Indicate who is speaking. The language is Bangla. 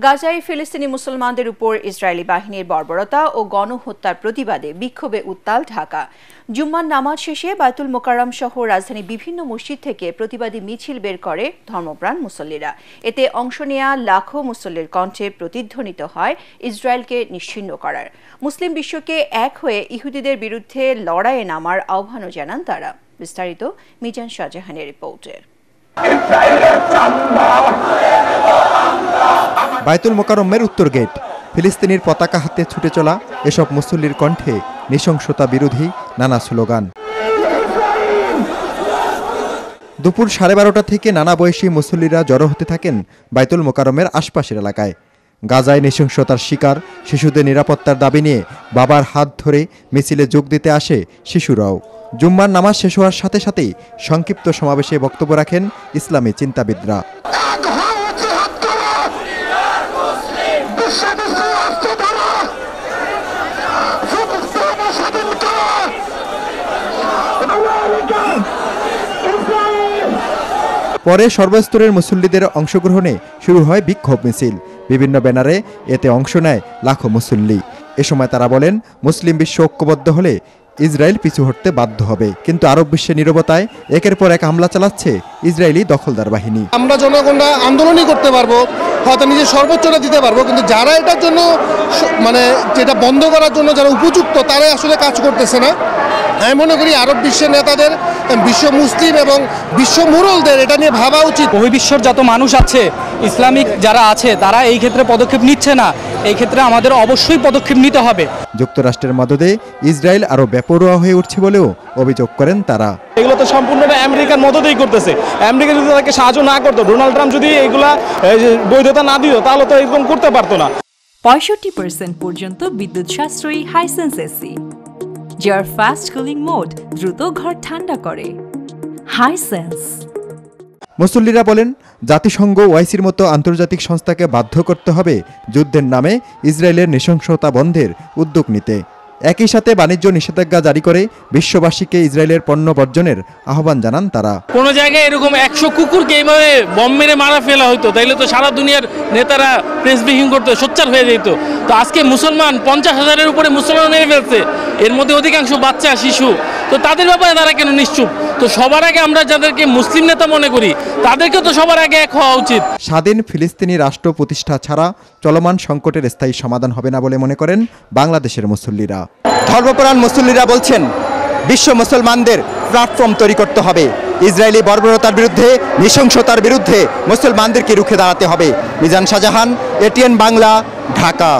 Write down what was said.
Speaker 1: গাজায় ফিলিস্তিনি মুসলমানদের উপর ইসরায়েলি বাহিনীর বর্বরতা ও গণহত্যার প্রতিবাদে বিক্ষোভে উত্তাল ঢাকা। জুম্মার নামাজ শেষে বায়তুল মোকাররম সহ রাজধানীর বিভিন্ন মসজিদ থেকে প্রতিবাদী মিছিল বের করে ধর্মপ্রাণ মুসল্লিরা। এতে অংশ নেয়া লাখো মুসল্লির কণ্ঠে প্রতিধ্বনিত হয় ইসরায়েলকে নিশ্চিহ্ন করার, মুসলিম বিশ্বকে এক হয়ে ইহুদিদের বিরুদ্ধে লড়াইয়ে নামার আহ্বানও জানান তারা। বিস্তারিত মিজান শাহজাহানের রিপোর্টে।
Speaker 2: বায়তুল মোকাররমের উত্তর গেট, ফিলিস্তিনির পতাকা হাতে ছুটে চলা এসব মুসল্লির কণ্ঠে নৃশংসতা বিরোধী নানা স্লোগান। দুপুর 12:30 থেকে নানা বয়সী মুসল্লিরা জড়ো হতে থাকেন বায়তুল মোকাররমের আশপাশের এলাকায়। গাজায় নৃশংসতার শিকার শিশুদের নিরাপত্তার দাবি নিয়ে বাবার হাত ধরে মিছিলে যোগ দিতে আসে শিশুরাও। জুম্মার নামাজ শেষ হওয়ার সাথে সাথেই সংক্ষিপ্ত সমাবেশে বক্তব্য রাখেন ইসলামী চিন্তাবিদরা। পরে সর্বস্তরের মুসল্লিদের অংশগ্রহণে শুরু হয় বিক্ষোভ মিছিল। বিভিন্ন ব্যানারে এতে অংশ নেয় লাখো মুসল্লি। এ সময় তারা বলেন, মুসলিম বিশ্ব ঐক্যবদ্ধ হলে ইসরায়েল পিছু হটতে বাধ্য হবে, কিন্তু আরব বিশ্বের নীরবতায় একের পর এক হামলা চালাচ্ছে ইসরায়েলি দখলদার বাহিনী।
Speaker 3: আমরা জনগণরা আন্দোলনই করতে পারবো, হয়তো নিজের সর্বোচ্চটা দিতে পারবো, কিন্তু যারা এটার জন্য যেটা বন্ধ করার জন্য যারা উপযুক্ত তারাই আসলে কাজ করতেছে না। আমি মনে করি আরব বিশ্বের নেতাদের, বিশ্ব মুসলিম এবং বিশ্ব মুরলদের এটা নিয়ে ভাবা উচিত।
Speaker 4: বহির্বিশ্বর যত মানুষ আছে, ইসলামিক যারা আছে, তারা এই ক্ষেত্রে পদক্ষেপ নিচ্ছে না। এই ক্ষেত্রে আমাদের অবশ্যই পদক্ষেপ নিতে হবে।
Speaker 2: যুক্তরাষ্ট্রের মদদে ইসরায়েল আরো বেপরোয়া হয়ে উঠছে বলেও অভিযোগ করেন তারা।
Speaker 5: এগুলো তো সম্পূর্ণটা আমেরিকার মদতেই করতেছে। আমেরিকা যদি তাকে সাহায্য না করতো, ডোনাল্ড ট্রাম্প যদি এগুলা বৈধতা না দিত, তাহলে তো এরকম করতে পারতো না।
Speaker 6: 65% পর্যন্ত বিদ্যুৎ সাশ্রয়ী হাইসেন্স এসি, যার ফাস্ট কুলিং মোড দ্রুত ঘর ঠান্ডা করে। হাইসেন্স।
Speaker 2: মুসল্লিরা বলেন, জাতিসংঘ ওআইসির মতো আন্তর্জাতিক সংস্থাকে বাধ্য করতে হবে যুদ্ধের নামে ইসরায়েলের নৃশংসতা বন্ধের উদ্যোগ নিতে। একই সাথে বাণিজ্য নিষেধাজ্ঞা জারি করে বিশ্ববাসীকে ইসরায়েলের পণ্য বর্জনের আহ্বান জানান তারা।
Speaker 7: কোনো জায়গায় এরকম 100 কুকুরকে এইভাবে বম মেরে মারা ফেলা হতো, তাইলে তো সারা দুনিয়ার নেতারা প্রেস ব্রিফিং করতে সোচ্চার হয়ে যেত। তো আজকে মুসলমান 50,000-এর উপরে মুসলমান মেরে ফেলছে, এর মধ্যে অধিকাংশ বাচ্চা শিশু। তো তাদের ব্যাপারে তারা কেন নিশ্চুপ? তো সবার আগে আমরা যাদেরকে মুসলিম নেতা মনে করি, তাদেরকে তো সবার আগে এক হওয়া উচিত।
Speaker 2: স্বাধীন ফিলিস্তিনি রাষ্ট্র প্রতিষ্ঠা ছাড়া চলমান সংকটের স্থায়ী সমাধান হবে না বলে মনে করেন বাংলাদেশের মুসল্লিরা।
Speaker 8: ধর্মপ্রাণ মুসল্লিরা বলছেন, বিশ্ব মুসলমানদের প্ল্যাটফর্ম তৈরি করতে হবে। ইসরায়েলি বর্বরতার বিরুদ্ধে, নৃশংসতার বিরুদ্ধে মুসলমানদেরকে রুখে দাঁড়াতে হবে। মিজান শাহজাহান, এটিএন বাংলা, ঢাকা।